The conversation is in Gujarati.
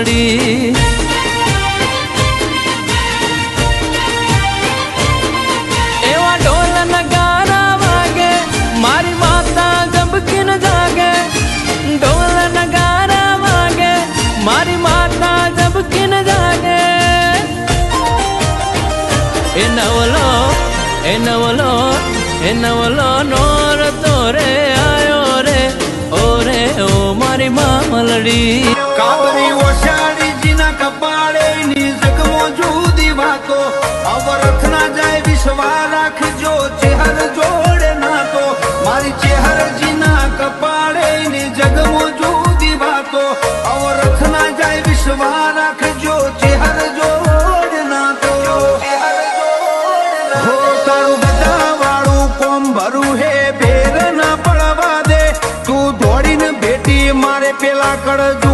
મામલડી એવા ઢોલ નગારા વાગે મારી માતા જબકીન જાગે ઢોલ નગારા વાગે મારી માતા જબકીન જાગે એ નવલો નોર તોરે આયો રે ઓરે ઓ મારી મામલડી કાબરી ઓશાળી જીના કપાળે ની જગમો જુદી વાતો અવરથ ના જાય વિશ્વા રાખજો ચેહર જોડે નાતો મારી ચેહર જીના કપાળે ની જગમો જુદી વાતો અવરથ ના જાય વિશ્વા રાખજો ચેહર જોડે નાતો હો તારું ગદા વાળું કોમ ભરું હે ભેર ના પડવા દે તું દોડીને ભેટી મારે પેલા કળજુ